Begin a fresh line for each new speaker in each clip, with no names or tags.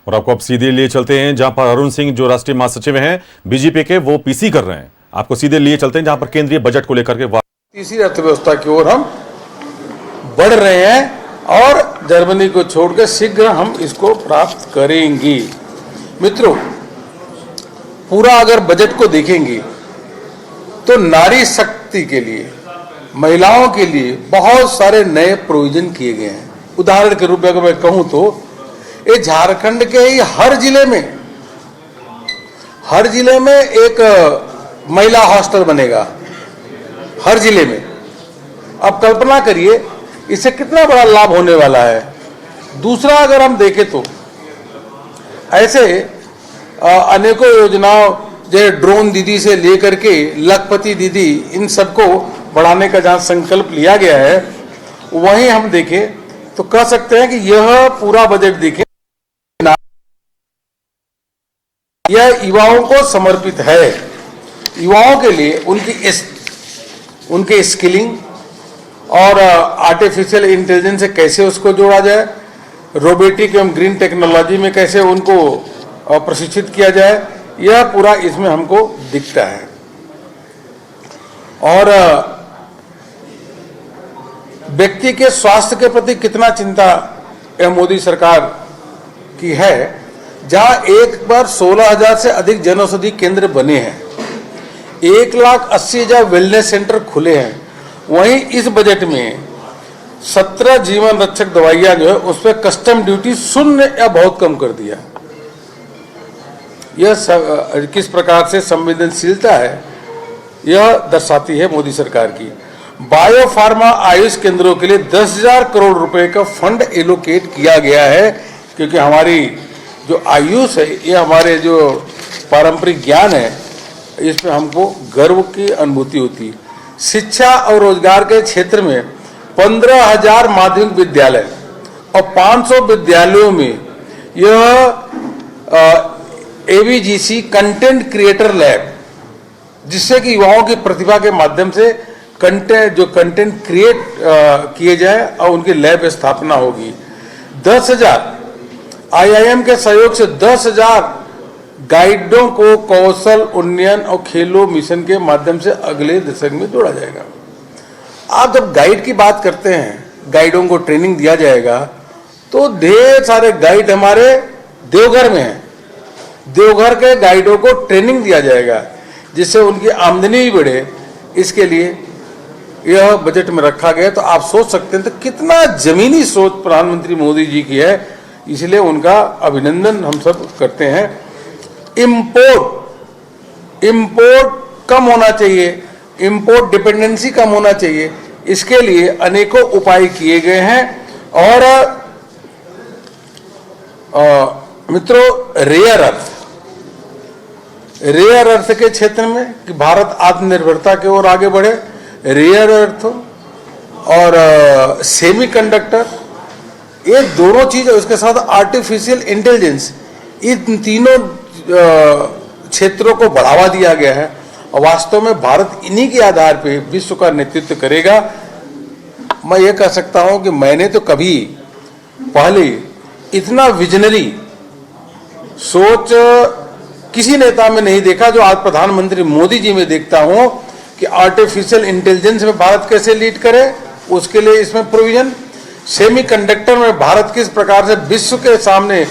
और आपको अब सीधे लिए चलते हैं जहां पर अरुण सिंह जो राष्ट्रीय महासचिव हैं बीजेपी के, वो पीसी कर रहे हैं। आपको सीधे लिए चलते हैं जहां पर केंद्रीय बजट को लेकर के
तीसरी अर्थव्यवस्था की ओर हम बढ़ रहे हैं और जर्मनी को छोड़कर शीघ्र हम इसको प्राप्त करेंगे। मित्रों, पूरा अगर बजट को देखेंगे तो नारी शक्ति के लिए, महिलाओं के लिए बहुत सारे नए प्रोविजन किए गए हैं। उदाहरण के रूप में अगर मैं कहूं तो ये झारखंड के ही हर जिले में एक महिला हॉस्टल बनेगा, हर जिले में। अब कल्पना करिए इससे कितना बड़ा लाभ होने वाला है। दूसरा, अगर हम देखें तो ऐसे अनेकों योजनाओं जैसे ड्रोन दीदी से लेकर के लखपति दीदी, इन सबको बढ़ाने का जहां संकल्प लिया गया है, वहीं हम देखें तो कह सकते हैं कि यह पूरा बजट देखें, यह युवाओं को समर्पित है। युवाओं के लिए उनके स्किलिंग और आर्टिफिशियल इंटेलिजेंस से कैसे उसको जोड़ा जाए, रोबोटिक एवं ग्रीन टेक्नोलॉजी में कैसे उनको प्रशिक्षित किया जाए, यह पूरा इसमें हमको दिखता है। और व्यक्ति के स्वास्थ्य के प्रति कितना चिंता यह मोदी सरकार की है। जहां एक बार 16,000 से अधिक जनौषधि केंद्र बने हैं, 1,80,000 वेलनेस सेंटर खुले हैं, वहीं इस बजट में 17 जीवन रक्षक दवाइयां जो है उस पर कस्टम ड्यूटी शून्य या बहुत कम कर दिया। यह किस प्रकार से संवेदनशीलता है, यह दर्शाती है मोदी सरकार की। बायो फार्मा आयुष केंद्रों के लिए 10,000 करोड़ रुपए का फंड एलोकेट किया गया है, क्योंकि हमारी जो आयुष है, ये हमारे जो पारंपरिक ज्ञान है, इस पे हमको गर्व की अनुभूति होती है। शिक्षा और रोजगार के क्षेत्र में 15,000 माध्यमिक विद्यालय और 500 विद्यालयों में यह एवीजीसी कंटेंट क्रिएटर लैब, जिससे कि युवाओं की प्रतिभा के माध्यम से कंटेंट क्रिएट किए जाए और उनकी लैब स्थापना होगी। 10,000 आईआईएम के सहयोग से 10,000 गाइडों को कौशल उन्नयन और खेलो मिशन के माध्यम से अगले दशक में जोड़ा जाएगा। आप जब गाइड की बात करते हैं, गाइडों को ट्रेनिंग दिया जाएगा, तो ढेर सारे गाइड हमारे देवघर में हैं। देवघर के गाइडों को ट्रेनिंग दिया जाएगा, जिससे उनकी आमदनी भी बढ़े। इसके लिए यह बजट में रखा गया। तो आप सोच सकते हैं तो कितना जमीनी सोच प्रधानमंत्री मोदी जी की है, इसलिए उनका अभिनंदन हम सब करते हैं। इंपोर्ट कम होना चाहिए, इंपोर्ट डिपेंडेंसी कम होना चाहिए, इसके लिए अनेकों उपाय किए गए हैं। और मित्रों, रेयर अर्थ के क्षेत्र में कि भारत आत्मनिर्भरता की ओर आगे बढ़े, रेयर अर्थ और सेमीकंडक्टर, ये दोनों चीज, उसके साथ आर्टिफिशियल इंटेलिजेंस, इन तीनों क्षेत्रों को बढ़ावा दिया गया है। और वास्तव में भारत इन्हीं के आधार पे विश्व का नेतृत्व करेगा। मैं ये कह सकता हूं कि मैंने तो कभी पहले इतना विजनरी सोच किसी नेता में नहीं देखा जो आज प्रधानमंत्री मोदी जी में देखता हूं, कि आर्टिफिशियल इंटेलिजेंस में भारत कैसे लीड करे, उसके लिए इसमें प्रोविजन। सेमीकंडक्टर में भारत किस प्रकार से विश्व के सामने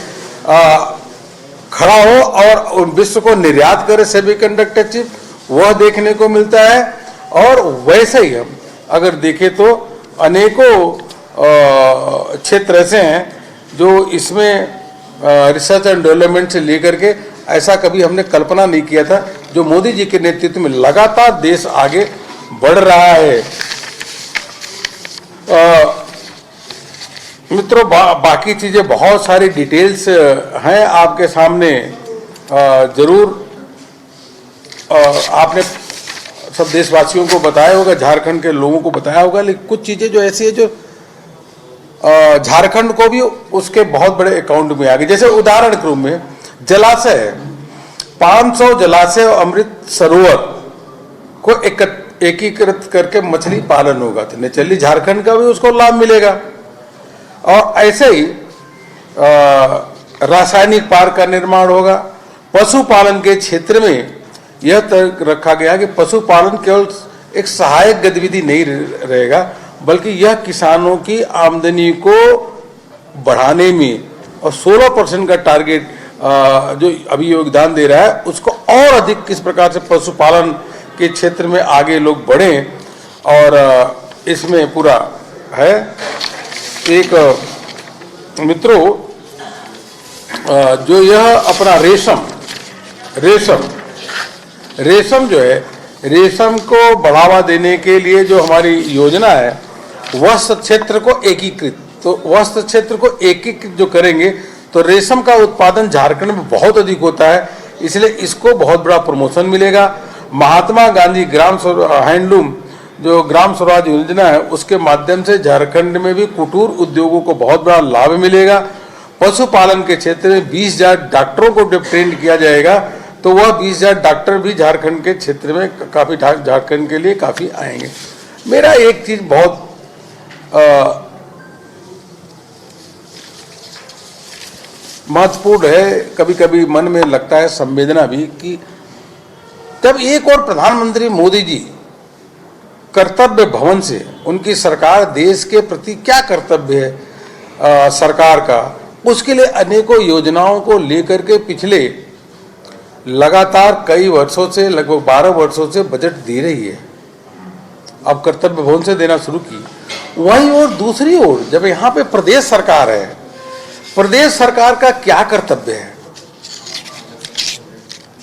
खड़ा हो और विश्व को निर्यात करे सेमीकंडक्टर चिप, वह देखने को मिलता है। और वैसे ही हम अगर देखें तो अनेकों क्षेत्र ऐसे हैं जो इसमें रिसर्च एंड डेवलपमेंट से लेकर के ऐसा कभी हमने कल्पना नहीं किया था। जो मोदी जी के नेतृत्व में लगातार देश आगे बढ़ रहा है। मित्रों, बाकी चीजें बहुत सारी डिटेल्स हैं आपके सामने। जरूर आपने सब देशवासियों को बताया होगा, झारखंड के लोगों को बताया होगा, लेकिन कुछ चीजें जो ऐसी है जो झारखंड को भी उसके बहुत बड़े अकाउंट में आ गई। जैसे उदाहरण के रूप में जलाशय है, 500 जलाशय और अमृत सरोवर को एकीकृत करके मछली पालन होगा, तो नेचुरली झारखंड का भी उसको लाभ मिलेगा। और ऐसे ही रासायनिक पार्क का निर्माण होगा। पशुपालन के क्षेत्र में यह तय रखा गया कि पशुपालन केवल एक सहायक गतिविधि नहीं रहेगा, बल्कि यह किसानों की आमदनी को बढ़ाने में और 16% का टारगेट जो अभी योगदान दे रहा है, उसको और अधिक किस प्रकार से पशुपालन के क्षेत्र में आगे लोग बढ़ें, और इसमें पूरा है। एक मित्रों, जो यह अपना रेशम जो है, रेशम को बढ़ावा देने के लिए जो हमारी योजना है, वस्त्र क्षेत्र को एकीकृत, तो वस्त्र क्षेत्र को एकीकृत जो करेंगे तो रेशम का उत्पादन झारखंड में बहुत अधिक होता है, इसलिए इसको बहुत बड़ा प्रमोशन मिलेगा। महात्मा गांधी हैंडलूम जो ग्राम स्वराज योजना है, उसके माध्यम से झारखंड में भी कुटीर उद्योगों को बहुत बड़ा लाभ मिलेगा। पशुपालन के क्षेत्र में 20,000 डॉक्टरों को जब ट्रेन किया जाएगा, तो वह 20,000 डॉक्टर भी झारखंड के क्षेत्र में काफी, झारखंड के लिए काफी आएंगे। मेरा एक चीज बहुत महत्वपूर्ण है, कभी कभी मन में लगता है संवेदना भी, कि जब एक और प्रधानमंत्री मोदी जी कर्तव्य भवन से, उनकी सरकार देश के प्रति क्या कर्तव्य है सरकार का, उसके लिए अनेकों योजनाओं को लेकर के पिछले लगातार कई वर्षों से, लगभग 12 वर्षों से बजट दे रही है। अब कर्तव्य भवन से देना शुरू की। वहीं और दूसरी ओर जब यहाँ पे प्रदेश सरकार है, प्रदेश सरकार का क्या कर्तव्य है,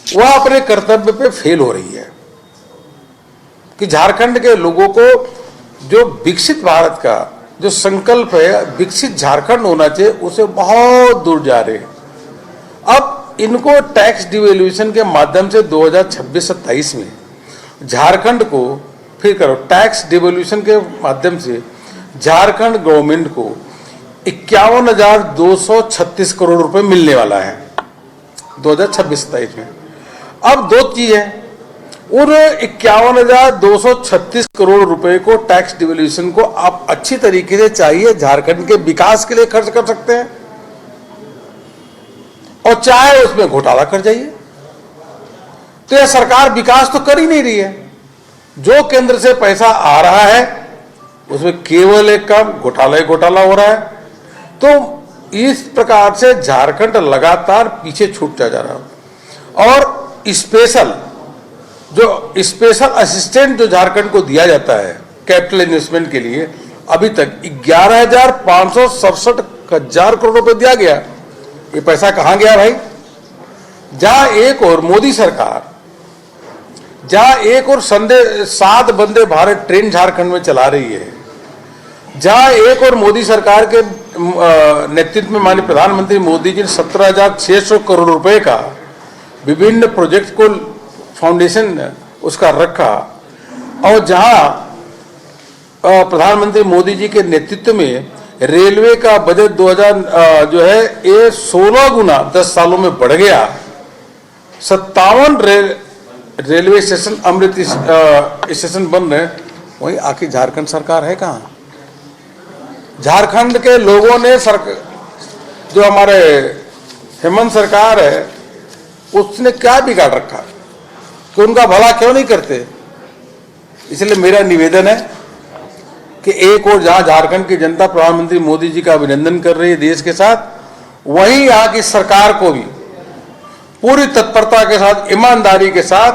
वह अपने कर्तव्य पे फेल हो रही है कि झारखंड के लोगों को जो विकसित भारत का जो संकल्प है, विकसित झारखंड होना चाहिए, उसे बहुत दूर जा रहे हैं। अब इनको टैक्स डिवैल्यूएशन के माध्यम से 2026-27 में झारखंड को, फिर करो, टैक्स डिवैल्यूएशन के माध्यम से झारखंड गवर्नमेंट को 51,236 करोड़ रुपए मिलने वाला है 2026-27 में। अब दो चीज है, उन 51,236 करोड़ रुपए को, टैक्स डिवैल्यूएशन को आप अच्छी तरीके से चाहिए झारखंड के विकास के लिए खर्च कर सकते हैं, और चाहे उसमें घोटाला कर जाइए। तो यह सरकार विकास तो कर ही नहीं रही है। जो केंद्र से पैसा आ रहा है उसमें केवल एक काम, घोटाला ही घोटाला हो रहा है। तो इस प्रकार से झारखंड लगातार पीछे छूटता जा रहा है। और स्पेशल असिस्टेंट जो झारखंड को दिया जाता है कैपिटल इन्वेस्टमेंट के लिए, अभी तक 11,567 करोड़ रुपए दिया गया। ये पैसा कहां गया भाई? जहां एक और मोदी सरकार, जहां एक और 7 वंदे भारत ट्रेन झारखंड में चला रही है, जहां एक और मोदी सरकार के नेतृत्व में माननीय प्रधानमंत्री मोदी जी ने 17,600 करोड़ रुपए का विभिन्न प्रोजेक्ट को फाउंडेशन उसका रखा, और जहां प्रधानमंत्री मोदी जी के नेतृत्व में रेलवे का बजट 2000 जो है ये 16 गुना 10 सालों में बढ़ गया। 57 रेलवे स्टेशन, अमृत स्टेशन बन रहे, वहीं आखिर झारखंड सरकार है कहां? झारखंड के लोगों ने जो हमारे हेमंत सरकार है, उसने क्या बिगाड़ रखा कि उनका भला क्यों नहीं करते? इसलिए मेरा निवेदन है कि एक और जहां झारखंड की जनता प्रधानमंत्री मोदी जी का अभिनंदन कर रही है देश के साथ, वहीं यहाँ की सरकार को भी पूरी तत्परता के साथ, ईमानदारी के साथ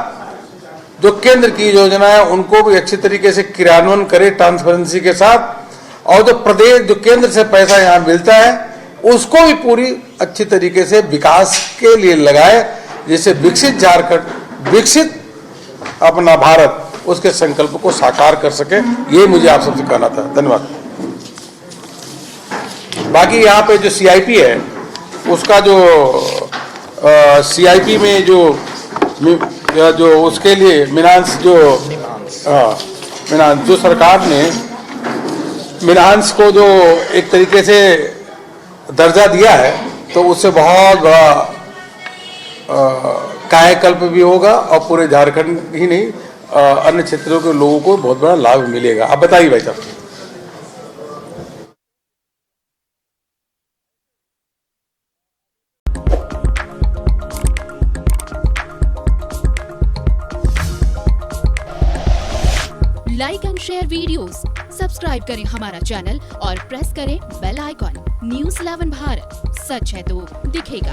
जो केंद्र की योजना है उनको भी अच्छी तरीके से क्रियान्वयन करे, ट्रांसपेरेंसी के साथ, और जो प्रदेश, जो केंद्र से पैसा यहाँ मिलता है उसको भी पूरी अच्छी तरीके से विकास के लिए लगाए, जिससे विकसित झारखंड, विकसित अपना भारत, उसके संकल्प को साकार कर सके। ये मुझे आप सबसे कहना था। धन्यवाद। बाकी यहाँ पे जो CIP है, उसका जो CIP में जो उसके लिए मिनांस जो सरकार ने मिनांस को जो एक तरीके से दर्जा दिया है, तो उससे बहुत बड़ा कायाकल्प भी होगा, और पूरे झारखंड ही नहीं अन्य क्षेत्रों के लोगों को बहुत बड़ा लाभ मिलेगा। आप बताइए भाई साहब।
Like and share videos, subscribe करें हमारा चैनल और प्रेस करें बेल आइकॉन। न्यूज़ 11 भारत, सच है तो दिखेगा।